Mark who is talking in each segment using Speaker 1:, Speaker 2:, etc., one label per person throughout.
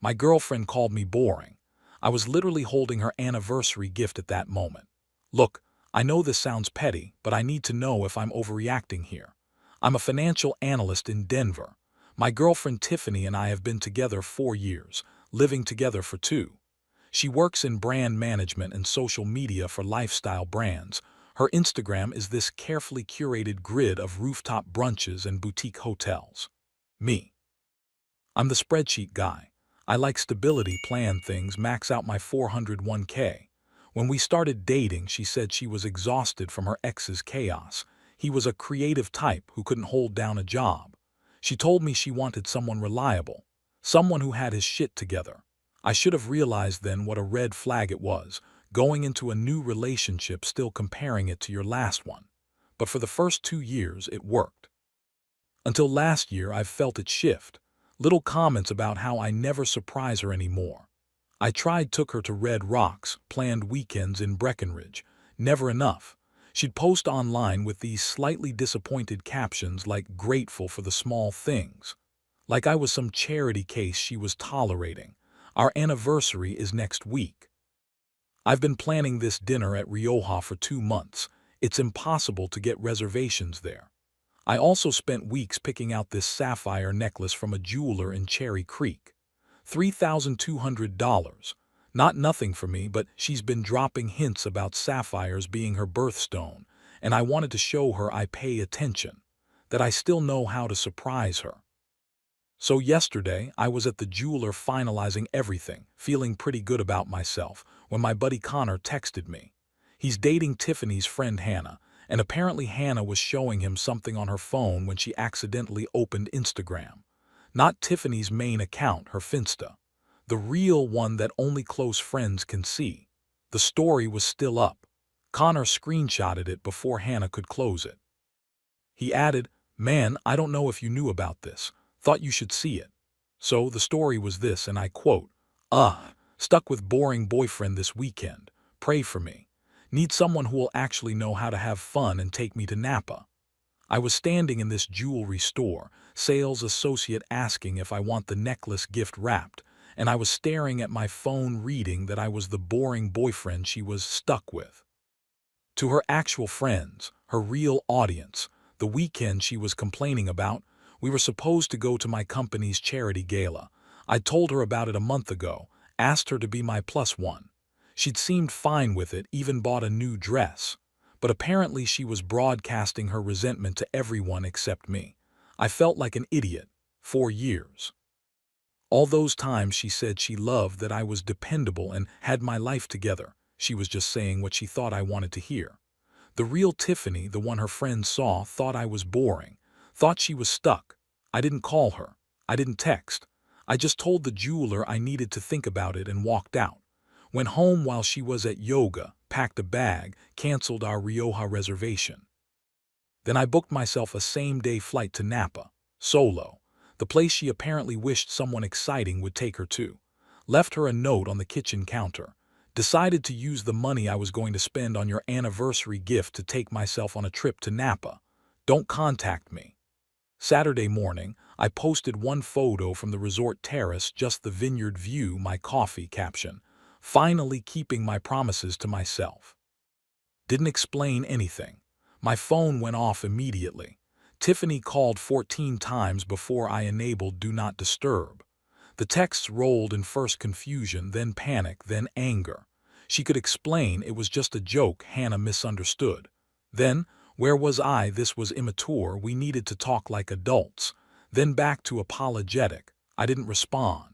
Speaker 1: My girlfriend called me boring. I was literally holding her anniversary gift at that moment. Look, I know this sounds petty, but I need to know if I'm overreacting here. I'm a financial analyst in Denver. My girlfriend Tiffany and I have been together 4 years, living together for 2. She works in brand management and social media for lifestyle brands. Her Instagram is this carefully curated grid of rooftop brunches and boutique hotels. Me. I'm the spreadsheet guy. I like stability, plan things, max out my 401k. When we started dating, she said she was exhausted from her ex's chaos. He was a creative type who couldn't hold down a job. She told me she wanted someone reliable, someone who had his shit together. I should have realized then what a red flag it was, going into a new relationship still comparing it to your last one. But for the first 2 years, it worked. Until last year, I've felt it shift. Little comments about how I never surprise her anymore. I took her to Red Rocks, planned weekends in Breckenridge. Never enough. She'd post online with these slightly disappointed captions like grateful for the small things. Like I was some charity case she was tolerating. Our anniversary is next week. I've been planning this dinner at Rioja for 2 months. It's impossible to get reservations there. I also spent weeks picking out this sapphire necklace from a jeweler in Cherry Creek. $3,200. Not nothing for me, but she's been dropping hints about sapphires being her birthstone, and I wanted to show her I pay attention, that I still know how to surprise her. So yesterday, I was at the jeweler finalizing everything, feeling pretty good about myself, when my buddy Connor texted me. He's dating Tiffany's friend Hannah, and apparently Hannah was showing him something on her phone when she accidentally opened Instagram. Not Tiffany's main account, her Finsta. The real one that only close friends can see. The story was still up. Connor screenshotted it before Hannah could close it. He added, "Man, I don't know if you knew about this. Thought you should see it." So the story was this, and I quote, stuck with boring boyfriend this weekend. Pray for me. Need someone who will actually know how to have fun and take me to Napa. I was standing in this jewelry store, sales associate asking if I want the necklace gift wrapped, and I was staring at my phone reading that I was the boring boyfriend she was stuck with. To her actual friends, her real audience, the weekend she was complaining about, we were supposed to go to my company's charity gala. I told her about it a month ago, asked her to be my +1. She'd seemed fine with it, even bought a new dress. But apparently she was broadcasting her resentment to everyone except me. I felt like an idiot. 4 years. All those times she said she loved that I was dependable and had my life together. She was just saying what she thought I wanted to hear. The real Tiffany, the one her friends saw, thought I was boring. Thought she was stuck. I didn't call her. I didn't text. I just told the jeweler I needed to think about it and walked out. Went home while she was at yoga, packed a bag, canceled our Rioja reservation. Then I booked myself a same-day flight to Napa, solo, the place she apparently wished someone exciting would take her to. Left her a note on the kitchen counter. Decided to use the money I was going to spend on your anniversary gift to take myself on a trip to Napa. Don't contact me. Saturday morning, I posted one photo from the resort terrace, just the vineyard view, my coffee caption. Finally keeping my promises to myself. Didn't explain anything. My phone went off immediately. Tiffany called 14 times before I enabled Do Not Disturb. The texts rolled in first confusion, then panic, then anger. She could explain it was just a joke, Hannah misunderstood. Then, where was I? This was immature, we needed to talk like adults. Then back to apologetic. I didn't respond.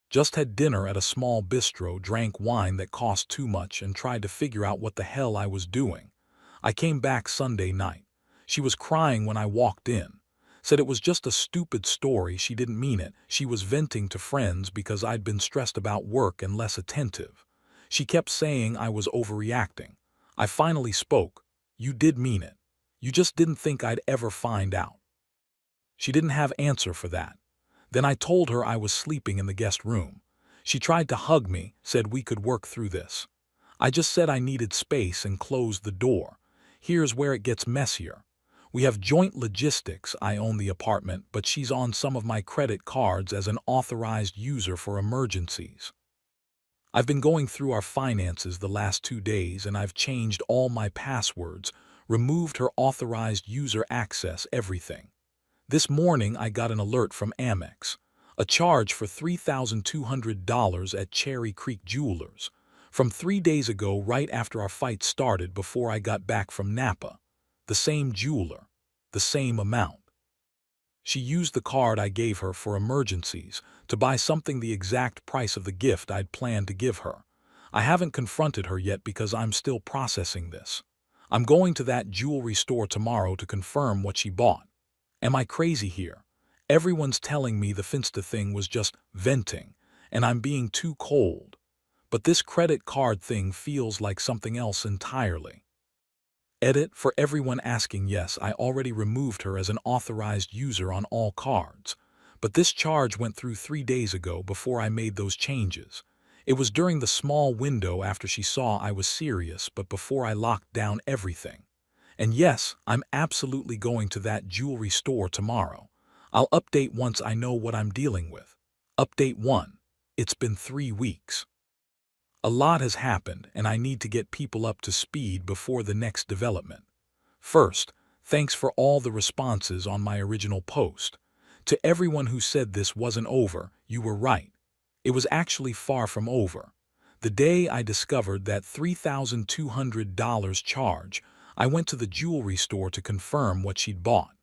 Speaker 1: Just had dinner at a small bistro, drank wine that cost too much, and tried to figure out what the hell I was doing. I came back Sunday night. She was crying when I walked in. Said it was just a stupid story, she didn't mean it. She was venting to friends because I'd been stressed about work and less attentive. She kept saying I was overreacting. I finally spoke. You did mean it. You just didn't think I'd ever find out. She didn't have answer for that. Then I told her I was sleeping in the guest room. She tried to hug me, said we could work through this. I just said I needed space and closed the door. Here's where it gets messier. We have joint logistics. I own the apartment, but she's on some of my credit cards as an authorized user for emergencies. I've been going through our finances the last 2 days and I've changed all my passwords, removed her authorized user access, everything. This morning I got an alert from Amex. A charge for $3,200 at Cherry Creek Jewelers. From 3 days ago, right after our fight started, before I got back from Napa. The same jeweler. The same amount. She used the card I gave her for emergencies to buy something the exact price of the gift I'd planned to give her. I haven't confronted her yet because I'm still processing this. I'm going to that jewelry store tomorrow to confirm what she bought. Am I crazy here? Everyone's telling me the Finsta thing was just venting, and I'm being too cold. But this credit card thing feels like something else entirely. Edit: for everyone asking, yes, I already removed her as an authorized user on all cards. But this charge went through 3 days ago before I made those changes. It was during the small window after she saw I was serious, but before I locked down everything. And yes, I'm absolutely going to that jewelry store tomorrow. I'll update once I know what I'm dealing with. Update 1. It's been 3 weeks. A lot has happened, and I need to get people up to speed before the next development. First, thanks for all the responses on my original post. To everyone who said this wasn't over, you were right. It was actually far from over. The day I discovered that $3,200 charge, I went to the jewelry store to confirm what she'd bought.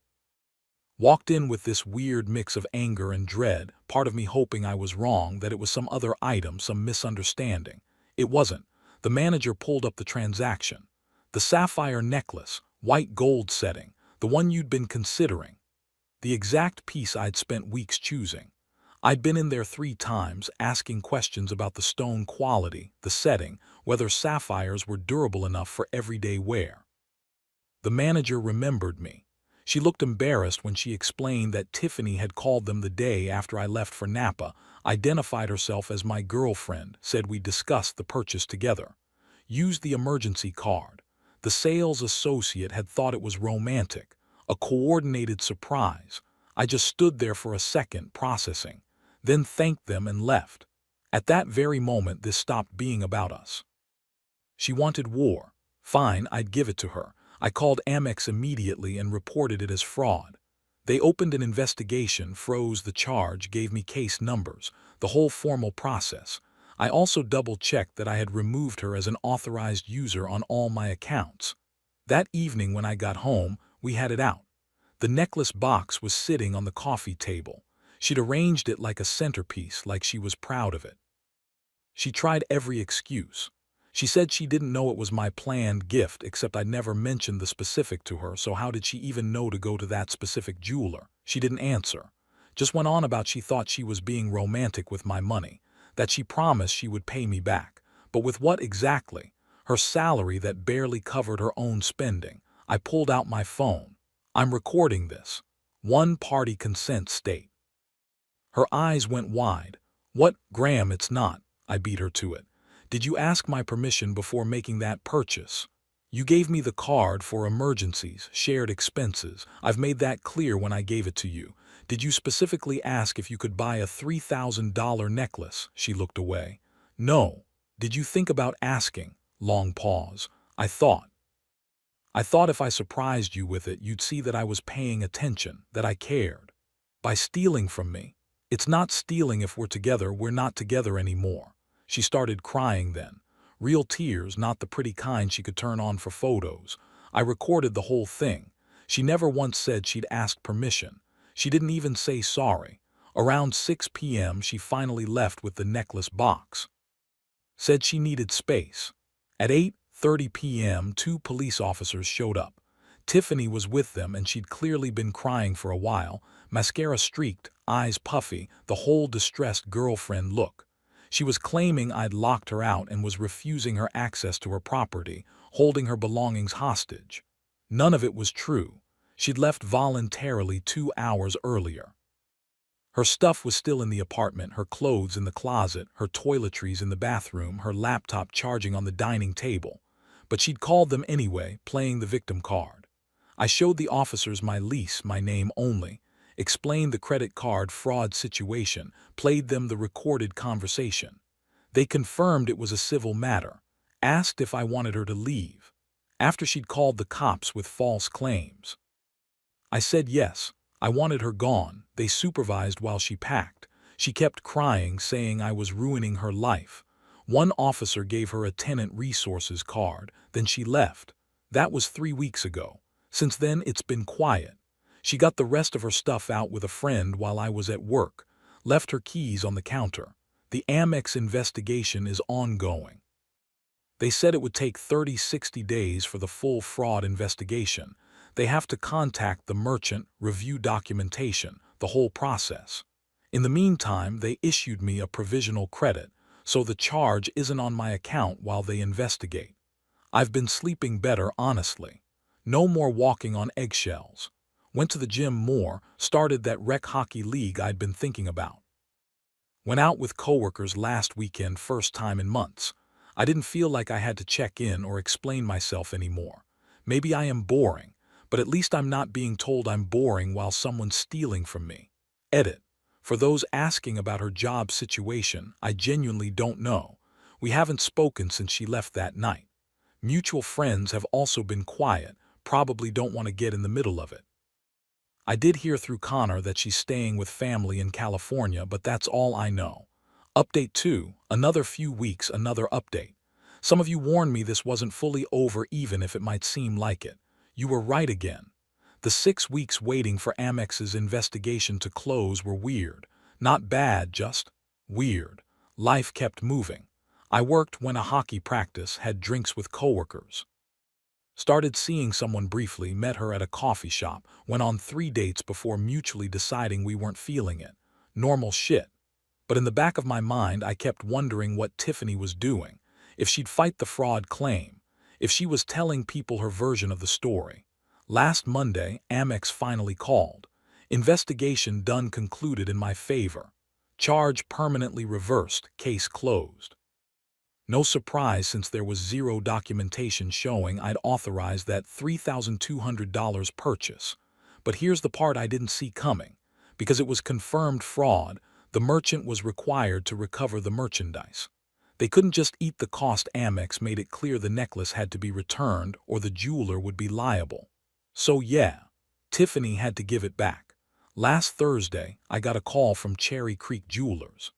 Speaker 1: Walked in with this weird mix of anger and dread, part of me hoping I was wrong, that it was some other item, some misunderstanding. It wasn't. The manager pulled up the transaction. The sapphire necklace, white gold setting, the one you'd been considering. The exact piece I'd spent weeks choosing. I'd been in there 3 times, asking questions about the stone quality, the setting, whether sapphires were durable enough for everyday wear. The manager remembered me. She looked embarrassed when she explained that Tiffany had called them the day after I left for Napa, identified herself as my girlfriend, said we discussed the purchase together. Used the emergency card. The sales associate had thought it was romantic, a coordinated surprise. I just stood there for a second, processing, then thanked them and left. At that very moment, this stopped being about us. She wanted war. Fine, I'd give it to her. I called Amex immediately and reported it as fraud. They opened an investigation, froze the charge, gave me case numbers, the whole formal process. I also double-checked that I had removed her as an authorized user on all my accounts. That evening when I got home, we had it out. The necklace box was sitting on the coffee table. She'd arranged it like a centerpiece, like she was proud of it. She tried every excuse. She said she didn't know it was my planned gift, except I'd never mentioned the specific to her, so how did she even know to go to that specific jeweler? She didn't answer. Just went on about she thought she was being romantic with my money, that she promised she would pay me back. But with what exactly? Her salary that barely covered her own spending. I pulled out my phone. I'm recording this. One-party consent state. Her eyes went wide. What, Graham, it's not. I beat her to it. Did you ask my permission before making that purchase? You gave me the card for emergencies, shared expenses. I've made that clear when I gave it to you. Did you specifically ask if you could buy a $3,000 necklace? She looked away. No. Did you think about asking? Long pause. I thought if I surprised you with it, you'd see that I was paying attention, that I cared. By stealing from me. It's not stealing if we're together, we're not together anymore. She started crying then. Real tears, not the pretty kind she could turn on for photos. I recorded the whole thing. She never once said she'd asked permission. She didn't even say sorry. Around 6 p.m. she finally left with the necklace box. Said she needed space. At 8:30 p.m. 2 police officers showed up. Tiffany was with them and she'd clearly been crying for a while, mascara streaked, eyes puffy, the whole distressed girlfriend look. She was claiming I'd locked her out and was refusing her access to her property, holding her belongings hostage. None of it was true. She'd left voluntarily 2 hours earlier. Her stuff was still in the apartment, her clothes in the closet, her toiletries in the bathroom, her laptop charging on the dining table. But she'd called them anyway, playing the victim card. I showed the officers my lease, my name only, explained the credit card fraud situation, played them the recorded conversation. They confirmed it was a civil matter, asked if I wanted her to leave, after she'd called the cops with false claims. I said yes, I wanted her gone. They supervised while she packed. She kept crying, saying I was ruining her life. One officer gave her a tenant resources card, then she left. That was 3 weeks ago. Since then, it's been quiet. She got the rest of her stuff out with a friend while I was at work, left her keys on the counter. The Amex investigation is ongoing. They said it would take 30-60 days for the full fraud investigation. They have to contact the merchant, review documentation, the whole process. In the meantime, they issued me a provisional credit, so the charge isn't on my account while they investigate. I've been sleeping better, honestly. No more walking on eggshells. Went to the gym more, started that rec hockey league I'd been thinking about. Went out with coworkers last weekend, first time in months. I didn't feel like I had to check in or explain myself anymore. Maybe I am boring, but at least I'm not being told I'm boring while someone's stealing from me. Edit. For those asking about her job situation, I genuinely don't know. We haven't spoken since she left that night. Mutual friends have also been quiet, probably don't want to get in the middle of it. I did hear through Connor that she's staying with family in California, but that's all I know. Update 2, another few weeks, another update. Some of you warned me this wasn't fully over, even if it might seem like it. You were right again. The 6 weeks waiting for Amex's investigation to close were weird. Not bad, just weird. Life kept moving. I worked, went to hockey practice, had drinks with coworkers. Started seeing someone briefly, met her at a coffee shop, went on 3 dates before mutually deciding we weren't feeling it. Normal shit. But in the back of my mind, I kept wondering what Tiffany was doing, if she'd fight the fraud claim, if she was telling people her version of the story. Last Monday, Amex finally called. Investigation done, concluded in my favor. Charge permanently reversed, case closed. No surprise, since there was zero documentation showing I'd authorized that $3,200 purchase. But here's the part I didn't see coming. Because it was confirmed fraud, the merchant was required to recover the merchandise. They couldn't just eat the cost. Amex made it clear the necklace had to be returned or the jeweler would be liable. So yeah, Tiffany had to give it back. Last Thursday, I got a call from Cherry Creek Jewelers.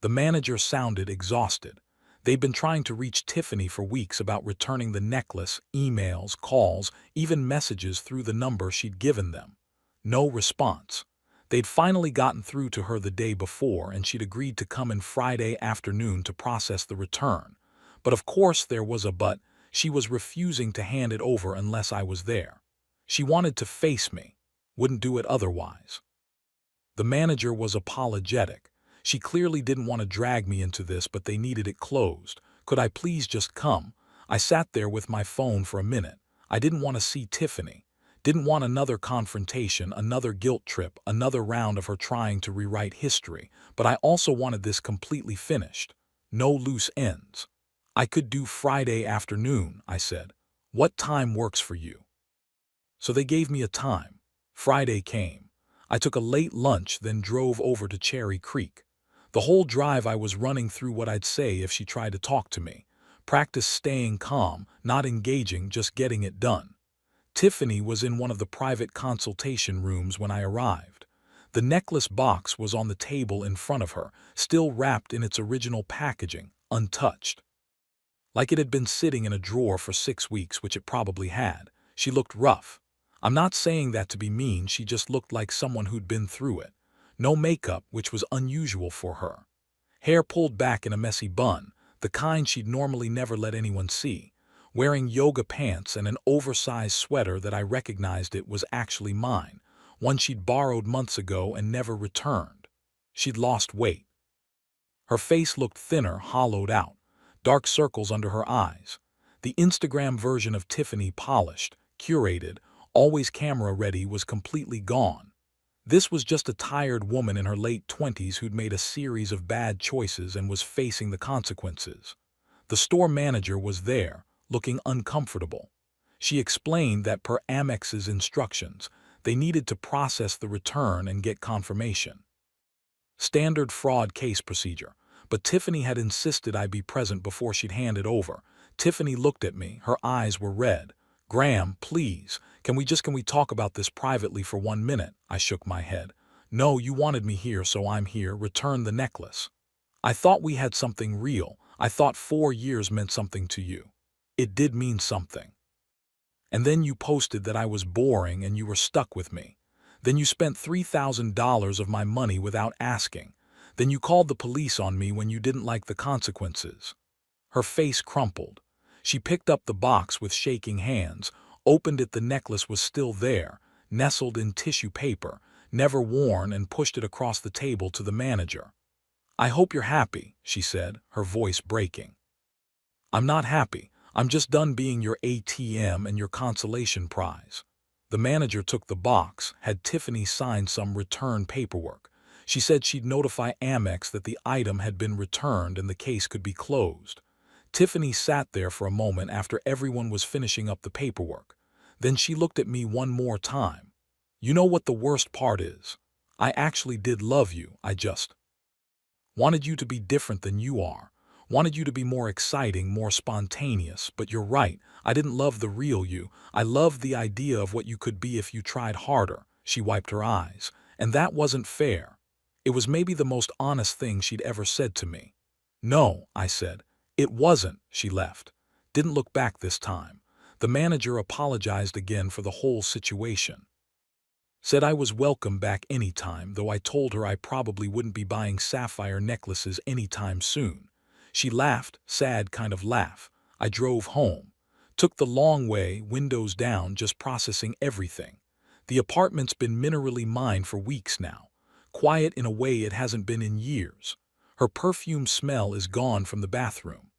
Speaker 1: The manager sounded exhausted. They'd been trying to reach Tiffany for weeks about returning the necklace, emails, calls, even messages through the number she'd given them. No response. They'd finally gotten through to her the day before, and she'd agreed to come in Friday afternoon to process the return. But of course there was a but. She was refusing to hand it over unless I was there. She wanted to face me. Wouldn't do it otherwise. The manager was apologetic. She clearly didn't want to drag me into this, but they needed it closed. Could I please just come? I sat there with my phone for a minute. I didn't want to see Tiffany. Didn't want another confrontation, another guilt trip, another round of her trying to rewrite history. But I also wanted this completely finished. No loose ends. I could do Friday afternoon, I said. What time works for you? So they gave me a time. Friday came. I took a late lunch, then drove over to Cherry Creek. The whole drive I was running through what I'd say if she tried to talk to me. Practice staying calm, not engaging, just getting it done. Tiffany was in one of the private consultation rooms when I arrived. The necklace box was on the table in front of her, still wrapped in its original packaging, untouched. Like it had been sitting in a drawer for 6 weeks, which it probably had. She looked rough. I'm not saying that to be mean, she just looked like someone who'd been through it. No makeup, which was unusual for her. Hair pulled back in a messy bun, the kind she'd normally never let anyone see. Wearing yoga pants and an oversized sweater that I recognized it was actually mine, one she'd borrowed months ago and never returned. She'd lost weight. Her face looked thinner, hollowed out, dark circles under her eyes. The Instagram version of Tiffany, polished, curated, always camera ready, was completely gone. This was just a tired woman in her late 20s who'd made a series of bad choices and was facing the consequences. The store manager was there, looking uncomfortable. She explained that per Amex's instructions, they needed to process the return and get confirmation. Standard fraud case procedure, but Tiffany had insisted I be present before she'd hand it over. Tiffany looked at me, her eyes were red. "Graham, please, can we talk about this privately for 1 minute?" I shook my head. "No, you wanted me here, so I'm here. Return the necklace. I thought we had something real. I thought 4 years meant something to you." "It did mean something. And then you posted that I was boring and you were stuck with me. Then you spent $3,000 of my money without asking. Then you called the police on me when you didn't like the consequences." Her face crumpled. She picked up the box with shaking hands, opened it. The necklace was still there, nestled in tissue paper, never worn, and pushed it across the table to the manager. "I hope you're happy," she said, her voice breaking. "I'm not happy. I'm just done being your ATM and your consolation prize." The manager took the box, had Tiffany sign some return paperwork. She said she'd notify Amex that the item had been returned and the case could be closed. Tiffany sat there for a moment after everyone was finishing up the paperwork. Then she looked at me one more time. "You know what the worst part is? I actually did love you. I just wanted you to be different than you are. Wanted you to be more exciting, more spontaneous. But you're right, I didn't love the real you. I loved the idea of what you could be if you tried harder." She wiped her eyes. "And that wasn't fair." It was maybe the most honest thing she'd ever said to me. "No," I said. "It wasn't." She left. Didn't look back this time. The manager apologized again for the whole situation. Said I was welcome back anytime, though I told her I probably wouldn't be buying sapphire necklaces anytime soon. She laughed, sad kind of laugh. I drove home. Took the long way, windows down, just processing everything. The apartment's been minerally mine for weeks now. Quiet in a way it hasn't been in years. Her perfume smell is gone from the bathroom.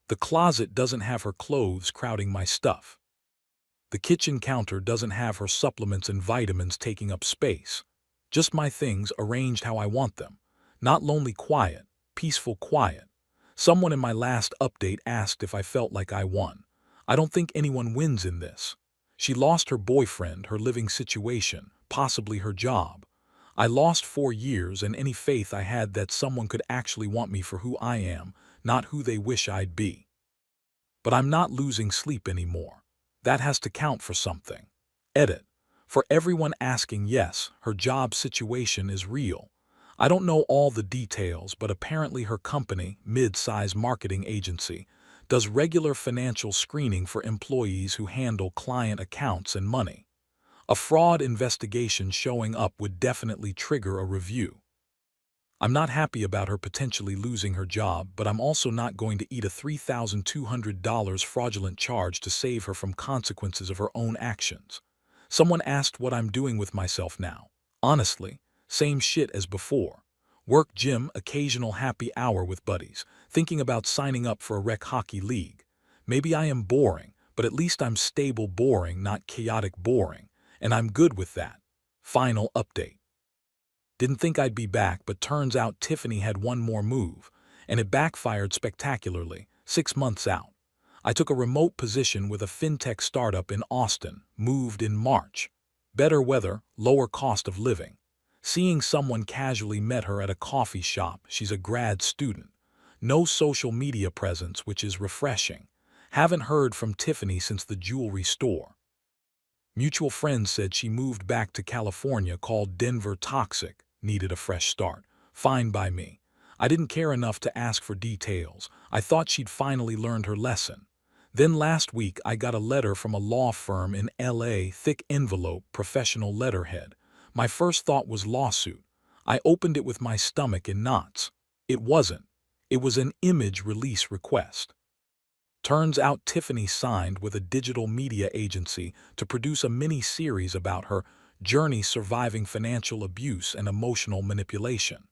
Speaker 1: The closet doesn't have her clothes crowding my stuff. The kitchen counter doesn't have her supplements and vitamins taking up space. Just my things arranged how I want them. Not lonely quiet, peaceful quiet. Someone in my last update asked if I felt like I won. I don't think anyone wins in this. She lost her boyfriend, her living situation, possibly her job. I lost 4 years and any faith I had that someone could actually want me for who I am, not who they wish I'd be. But I'm not losing sleep anymore. That has to count for something. Edit. For everyone asking, yes, her job situation is real. I don't know all the details, but apparently her company, mid-size marketing agency, does regular financial screening for employees who handle client accounts and money. A fraud investigation showing up would definitely trigger a review. I'm not happy about her potentially losing her job, but I'm also not going to eat a $3,200 fraudulent charge to save her from consequences of her own actions. Someone asked what I'm doing with myself now. Honestly, same shit as before. Work, gym, occasional happy hour with buddies, thinking about signing up for a rec hockey league. Maybe I am boring, but at least I'm stable boring, not chaotic boring, and I'm good with that. Final update. Didn't think I'd be back, but turns out Tiffany had one more move, and it backfired spectacularly, 6 months out. I took a remote position with a fintech startup in Austin, moved in March. Better weather, lower cost of living. Seeing someone casually met her at a coffee shop. She's a grad student. No social media presence, which is refreshing. Haven't heard from Tiffany since the jewelry store. Mutual friends said she moved back to California, called Denver toxic, needed a fresh start. Fine by me. I didn't care enough to ask for details. I thought she'd finally learned her lesson. Then last week I got a letter from a law firm in LA, thick envelope, professional letterhead. My first thought was lawsuit. I opened it with my stomach in knots. It wasn't. It was an image release request. Turns out Tiffany signed with a digital media agency to produce a mini-series about her journey surviving financial abuse and emotional manipulation.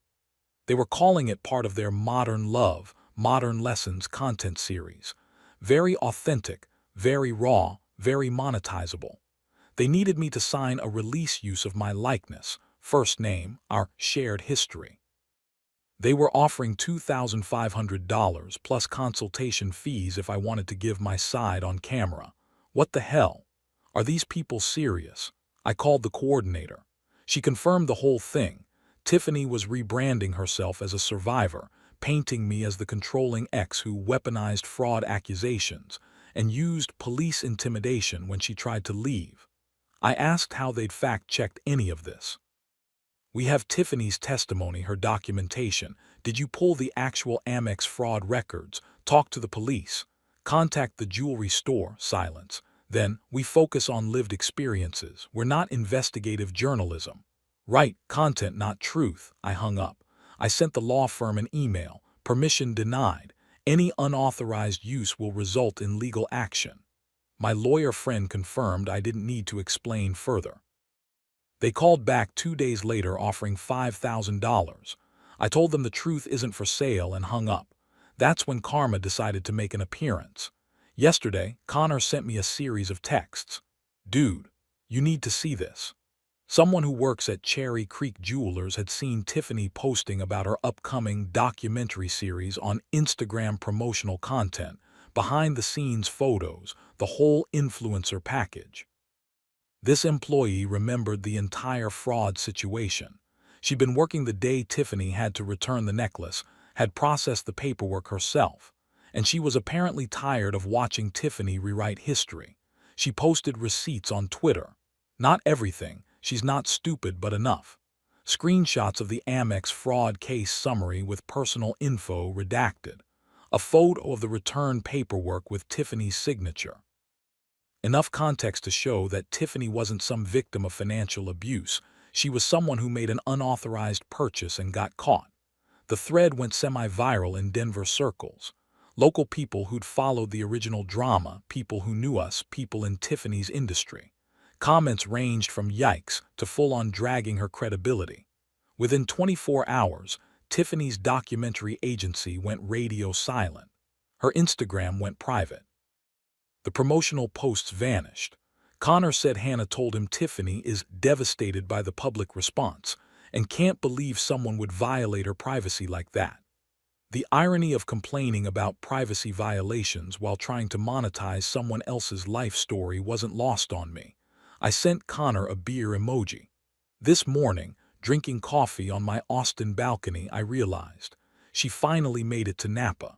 Speaker 1: They were calling it part of their Modern Love, Modern Lessons content series. Very authentic, very raw, very monetizable. They needed me to sign a release use of my likeness, first name, our shared history. They were offering $2,500 plus consultation fees if I wanted to give my side on camera. What the hell? Are these people serious? I called the coordinator. She confirmed the whole thing. Tiffany was rebranding herself as a survivor, painting me as the controlling ex who weaponized fraud accusations and used police intimidation when she tried to leave. I asked how they'd fact-checked any of this. We have Tiffany's testimony, her documentation. Did you pull the actual Amex fraud records? Talk to the police. Contact the jewelry store. Silence. Then, we focus on lived experiences. We're not investigative journalism. Right, content, not truth. I hung up. I sent the law firm an email. Permission denied. Any unauthorized use will result in legal action. My lawyer friend confirmed I didn't need to explain further. They called back 2 days later offering $5,000. I told them the truth isn't for sale and hung up. That's when karma decided to make an appearance. Yesterday, Connor sent me a series of texts. Dude, you need to see this. Someone who works at Cherry Creek Jewelers had seen Tiffany posting about her upcoming documentary series on Instagram, promotional content, behind-the-scenes photos, the whole influencer package. This employee remembered the entire fraud situation. She'd been working the day Tiffany had to return the necklace, had processed the paperwork herself, and she was apparently tired of watching Tiffany rewrite history. She posted receipts on Twitter. Not everything, she's not stupid but enough. Screenshots of the Amex fraud case summary with personal info redacted. A photo of the return paperwork with Tiffany's signature. Enough context to show that Tiffany wasn't some victim of financial abuse. She was someone who made an unauthorized purchase and got caught. The thread went semi-viral in Denver circles. Local people who'd followed the original drama, people who knew us, people in Tiffany's industry. Comments ranged from yikes to full-on dragging her credibility. Within 24 hours, Tiffany's documentary agency went radio silent. Her Instagram went private. The promotional posts vanished. Connor said Hannah told him Tiffany is devastated by the public response and can't believe someone would violate her privacy like that. The irony of complaining about privacy violations while trying to monetize someone else's life story wasn't lost on me. I sent Connor a beer emoji. This morning, drinking coffee on my Austin balcony, I realized she finally made it to Napa.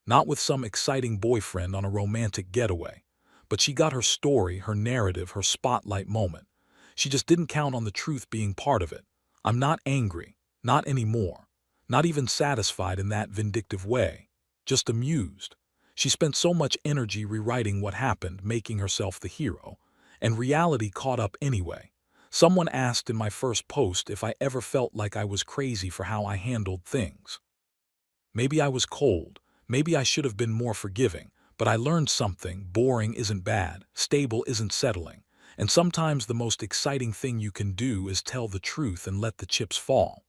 Speaker 1: Not with some exciting boyfriend on a romantic getaway, but she got her story, her narrative, her spotlight moment. She just didn't count on the truth being part of it. I'm not angry, not anymore, not even satisfied in that vindictive way, just amused. She spent so much energy rewriting what happened, making herself the hero, and reality caught up anyway. Someone asked in my first post if I ever felt like I was crazy for how I handled things. Maybe I was cold. Maybe I should have been more forgiving, but I learned something. Boring isn't bad, stable isn't settling, and sometimes the most exciting thing you can do is tell the truth and let the chips fall.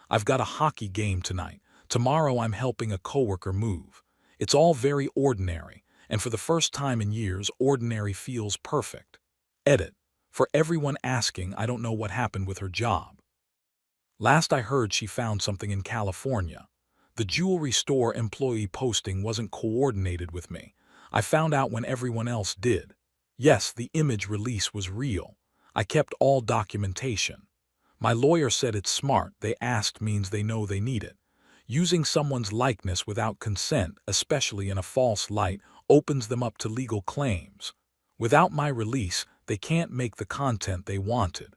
Speaker 1: I've got a hockey game tonight. Tomorrow I'm helping a coworker move. It's all very ordinary, and for the first time in years, ordinary feels perfect. Edit. For everyone asking, I don't know what happened with her job. Last I heard, she found something in California. The jewelry store employee posting wasn't coordinated with me. I found out when everyone else did. Yes, the image release was real. I kept all documentation. My lawyer said it's smart. They asked means they know they need it. Using someone's likeness without consent, especially in a false light, opens them up to legal claims. Without my release, they can't make the content they wanted.